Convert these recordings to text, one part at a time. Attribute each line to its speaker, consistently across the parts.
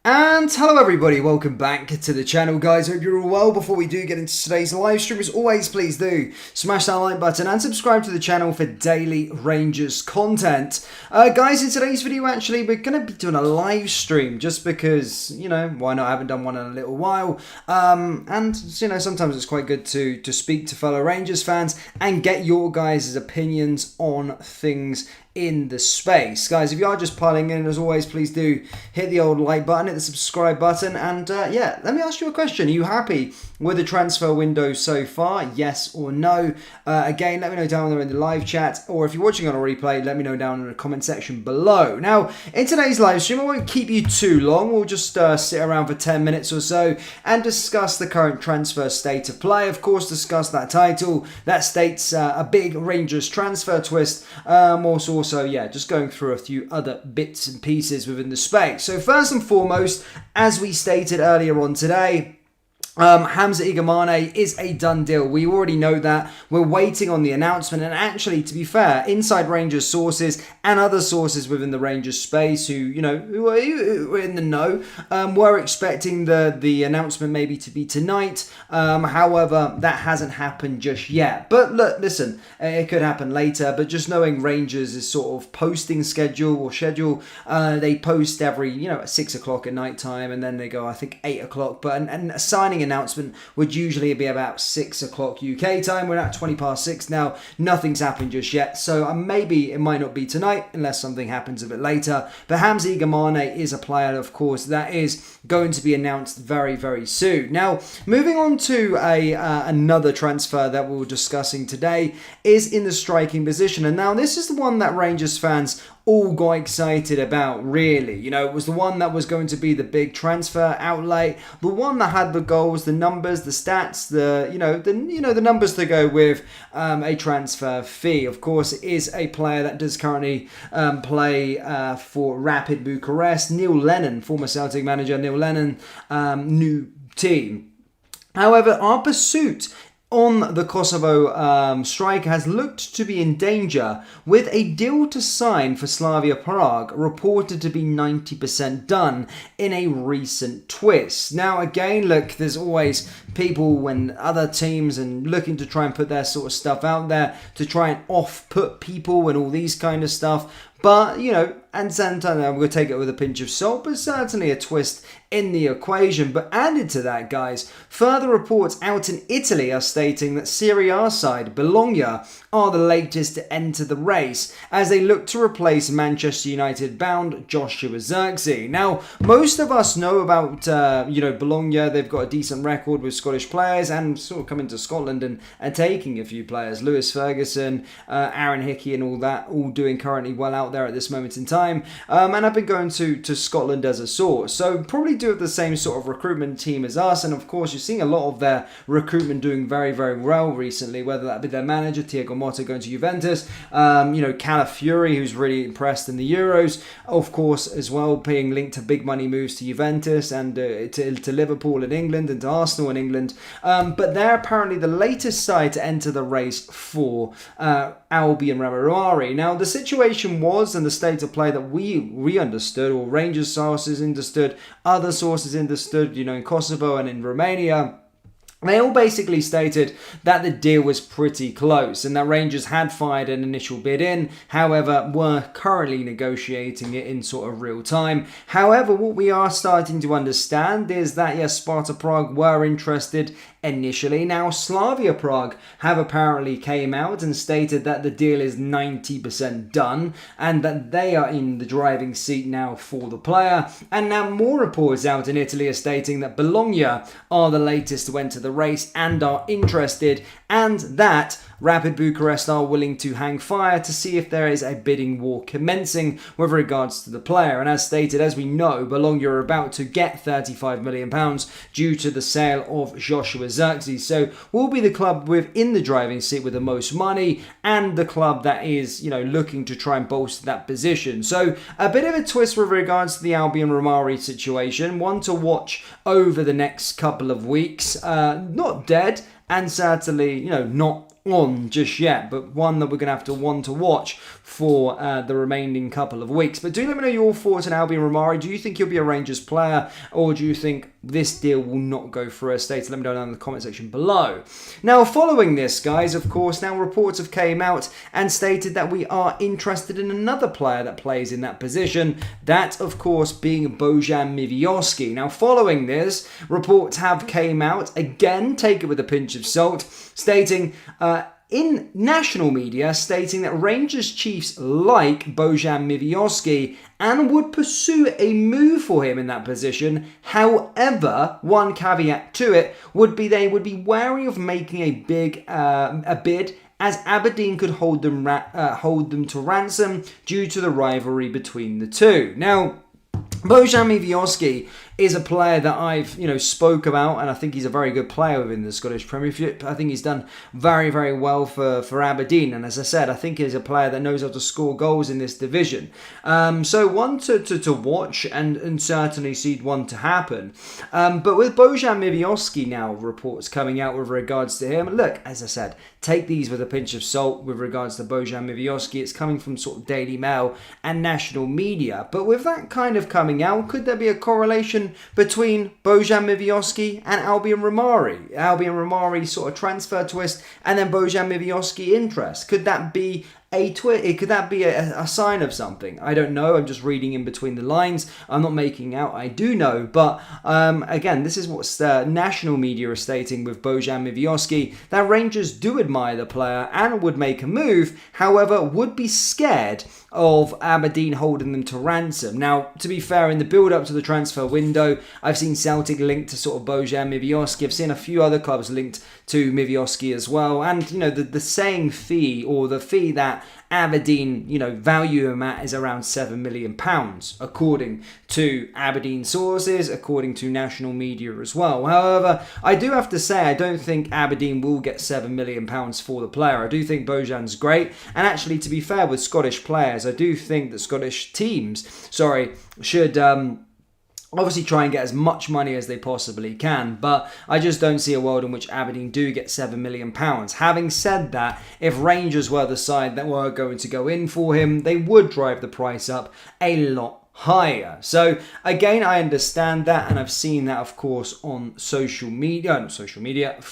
Speaker 1: And hello everybody, welcome back to the channel guys, hope you're all well. Before we do get into today's live stream, as always, please do smash that like button and subscribe to the channel for daily Rangers content. Guys, in today's video actually we're going to be doing a live stream just because, you know, why not, I haven't done one in a little while. And, you know, sometimes it's quite good to speak to fellow Rangers fans and get your guys' opinions on things in the space. Guys, if you are just piling in, as always, please do hit the old like button, hit the subscribe button, and yeah, let me ask you a question. Are you happy with the transfer window so far? Yes or no? Again, let me know down there in the live chat, or if you're watching on a replay, let me know down in the comment section below. Now, in today's live stream, I won't keep you too long. We'll just sit around for 10 minutes or so and discuss the current transfer state of play. Of course, discuss that title that states a big Rangers transfer twist. Also, yeah, just going through a few other bits and pieces within the space. So first and foremost, as we stated earlier on today, Hamza Igamane is a done deal. We already know that. We're waiting on the announcement, and actually, to be fair, inside Rangers sources and other sources within the Rangers space who are in the know, were expecting the announcement maybe to be tonight. However, that hasn't happened just yet. But look, listen, it could happen later. But just knowing Rangers' sort of posting schedule, they post every, at 6 o'clock at night time, and then they go, I think, 8 o'clock. But and signing announcement would usually be about 6 o'clock UK time. We're at 20 past 6 now. Nothing's happened just yet, so maybe it might not be tonight unless something happens a bit later. But Hamza Igamane is a player, of course, that is going to be announced very, very soon. Now, moving on to another transfer that we're discussing today is in the striking position. And now this is the one that Rangers fans all got excited about, really. It was the one that was going to be the big transfer outlay, the one that had the goals, the numbers, the stats, the numbers to go with a transfer fee. Of course, it is a player that does currently play for Rapid Bucharest. Neil Lennon, former Celtic manager Neil Lennon, new team. However, our pursuit on the Kosovo striker has looked to be in danger, with a deal to sign for Slavia Prague reported to be 90% done in a recent twist. Now again, look, there's always people when other teams and looking to try and put their sort of stuff out there to try and off-put people and all these kind of stuff. But, and sometimes I'm going to take it with a pinch of salt, but certainly a twist in the equation. But added to that, guys, further reports out in Italy are stating that Serie A side Bologna are the latest to enter the race as they look to replace Manchester United bound Joshua Zirkzee. Now, most of us know about, Bologna. They've got a decent record with Scottish players and sort of coming to Scotland and taking a few players. Lewis Ferguson, Aaron Hickey and all that, all doing currently well out there at this moment in time. And I've been going to Scotland as a source. So probably do have the same sort of recruitment team as us. And of course, you're seeing a lot of their recruitment doing very, very well recently, whether that be their manager, Thiago Motta, going to Juventus, Calafiori, who's really impressed in the Euros, of course, as well, being linked to big money moves to Juventus and to Liverpool in England and to Arsenal in England. But they're apparently the latest side to enter the race for Albion Rari. Now, the situation was, and the state of play that we understood, or Rangers sources understood, other sources understood, in Kosovo and in Romania, they all basically stated that the deal was pretty close and that Rangers had fired an initial bid in, however, were currently negotiating it in sort of real time. However, what we are starting to understand is that, yes, Sparta Prague were interested initially. Now, Slavia Prague have apparently came out and stated that the deal is 90% done and that they are in the driving seat now for the player. And now more reports out in Italy are stating that Bologna are the latest to enter the race and are interested, and that Rapid Bucharest are willing to hang fire to see if there is a bidding war commencing with regards to the player. And as stated, as we know, Bologna are about to get £35 million due to the sale of Joshua Zirkzee. So will be the club within the driving seat with the most money and the club that is, looking to try and bolster that position. So a bit of a twist with regards to the Albion Romari situation. One to watch over the next couple of weeks. Not dead and certainly, not on just yet, but one that we're going to have to want to watch for the remaining couple of weeks. But do let me know your thoughts on Albion Rari. Do you think he'll be a Rangers player, or do you think this deal will not go through? Let me know down in the comment section below. Now, following this, guys, of course, now reports have came out and stated that we are interested in another player that plays in that position. That, of course, being Bojan Mivioski. Now, following this, reports have came out, again, take it with a pinch of salt, stating in national media, stating that Rangers Chiefs like Bojan Mivioski and would pursue a move for him in that position. However, one caveat to it would be they would be wary of making a bid, as Aberdeen could hold them to ransom due to the rivalry between the two. Now, Bojan Mivioski is a player that I've, spoke about, and I think he's a very good player within the Scottish Premiership. I think he's done very, very well for Aberdeen, and as I said, I think he's a player that knows how to score goals in this division. So one to watch, and certainly see one to happen. But with Bojan Mivioski now, reports coming out with regards to him. Look, as I said, take these with a pinch of salt with regards to Bojan Mivioski. It's coming from sort of Daily Mail and national media. But with that kind of coming out, could there be a correlation between Bojan Mivioski and Albion Rari? Albion Rari sort of transfer twist, and then Bojan Mivioski interest. Could that be could that be a sign of something? I don't know. I'm just reading in between the lines. I'm not making out. I do know. But again, this is what national media are stating with Bojan Mivioski, that Rangers do admire the player and would make a move. However, would be scared of Aberdeen holding them to ransom. Now, to be fair, in the build-up to the transfer window, I've seen Celtic linked to sort of Bojan Mivioski. I've seen a few other clubs linked to Mivioski as well. And, the saying fee, or the fee that Aberdeen, value him at, is around £7 million, according to Aberdeen sources, according to national media as well. However, I do have to say, I don't think Aberdeen will get £7 million for the player. I do think Bojan's great. And actually, to be fair with Scottish players, I do think that Scottish teams, should obviously try and get as much money as they possibly can, but I just don't see a world in which Aberdeen do get £7 million. Having said that, if Rangers were the side that were going to go in for him, they would drive the price up a lot higher. So again, I understand that, and I've seen that, of course, on social media,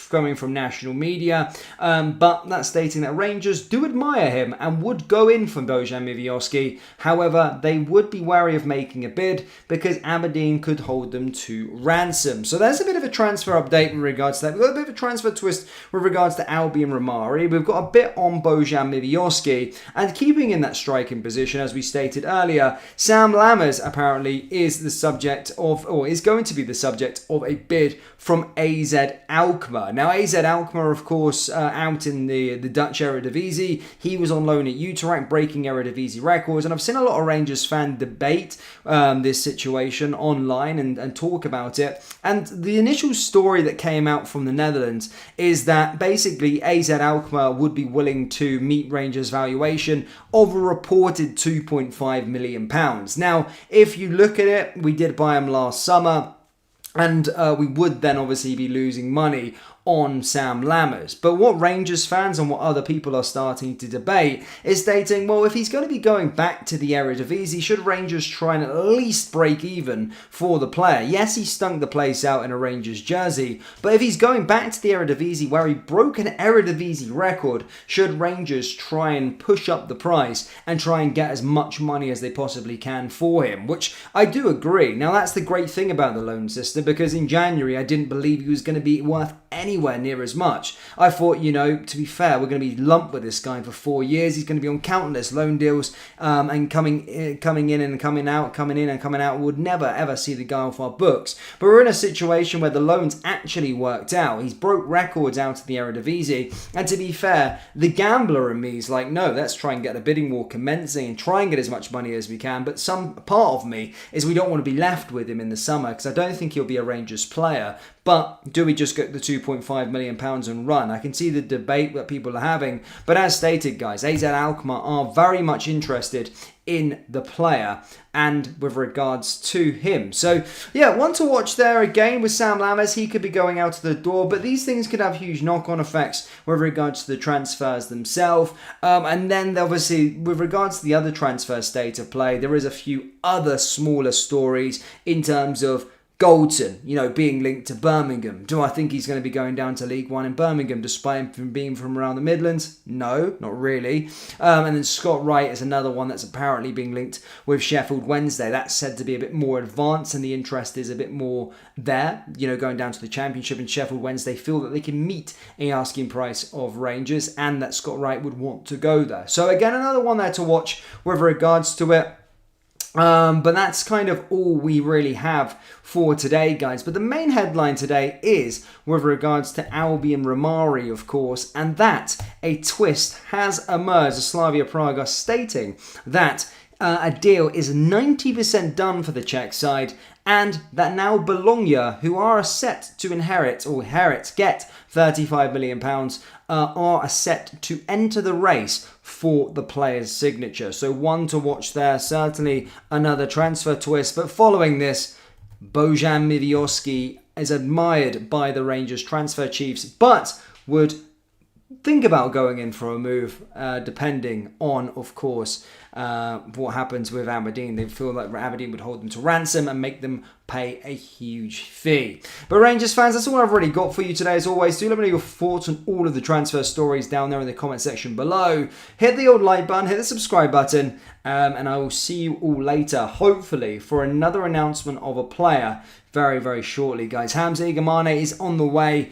Speaker 1: coming from national media, but that's stating that Rangers do admire him and would go in for Bojan Mivioski. However, they would be wary of making a bid because Aberdeen could hold them to ransom. So there's a bit of a transfer update in regards to that. We've got a bit of a transfer twist with regards to Albion Rari. We've got a bit on Bojan Mivioski, and keeping in that striking position, as we stated earlier, Sam Lammers apparently is the subject of, or is going to be the subject of, a bid from AZ Alkmaar. Now, AZ Alkmaar, of course, out in the Dutch Eredivisie. He was on loan at Utrecht, breaking Eredivisie records, and I've seen a lot of Rangers fan debate this situation online and talk about it. And the initial story that came out from the Netherlands is that basically AZ Alkmaar would be willing to meet Rangers' valuation of a reported £2.5 million. Now, if you look at it, we did buy him last summer, and we would then obviously be losing money on Sam Lammers. But what Rangers fans and what other people are starting to debate is stating, well, if he's going to be going back to the Eredivisie, should Rangers try and at least break even for the player? Yes, he stunk the place out in a Rangers jersey, but if he's going back to the Eredivisie where he broke an Eredivisie record, should Rangers try and push up the price and try and get as much money as they possibly can for him? Which I do agree. Now, that's the great thing about the loan system, because in January I didn't believe he was going to be worth anywhere near as much. I thought, to be fair, we're going to be lumped with this guy for 4 years. He's going to be on countless loan deals and coming in and coming out. Would never ever see the guy off our books. But we're in a situation where the loans actually worked out. He's broke records out of the Eredivisie, and to be fair, the gambler in me is like, no, let's try and get the bidding war commencing and try and get as much money as we can. But some part of me is we don't want to be left with him in the summer, because I don't think he'll be a Rangers player. But do we just get the £2.5 million and run? I can see the debate that people are having. But as stated, guys, AZ Alkmaar are very much interested in the player and with regards to him. So yeah, one to watch there again with Sam Lammers. He could be going out of the door, but these things could have huge knock-on effects with regards to the transfers themselves. And then obviously with regards to the other transfer state of play, there is a few other smaller stories in terms of Goldson, being linked to Birmingham. Do I think he's going to be going down to League One in Birmingham despite him being from around the Midlands? No, not really. And then Scott Wright is another one that's apparently being linked with Sheffield Wednesday. That's said to be a bit more advanced and the interest is a bit more there, going down to the Championship. And Sheffield Wednesday feel that they can meet a asking price of Rangers and that Scott Wright would want to go there. So again, another one there to watch with regards to it. But that's kind of all we really have for today, guys. But the main headline today is with regards to Albion Rari, of course, and that a twist has emerged. Slavia Prague are stating that a deal is 90% done for the Czech side, and that now Bologna, who are set to get £35 million, are set to enter the race for the player's signature. So one to watch there, certainly another transfer twist. But following this, Bojan Mivioski is admired by the Rangers transfer chiefs, but would think about going in for a move, depending on, of course, what happens with Aberdeen. They feel like Aberdeen would hold them to ransom and make them pay a huge fee. But Rangers fans, that's all I've already got for you today. As always, do let me know your thoughts on all of the transfer stories down there in the comment section below. Hit the old like button, hit the subscribe button, and I will see you all later, hopefully, for another announcement of a player very, very shortly, guys. Hamza Igamane is on the way.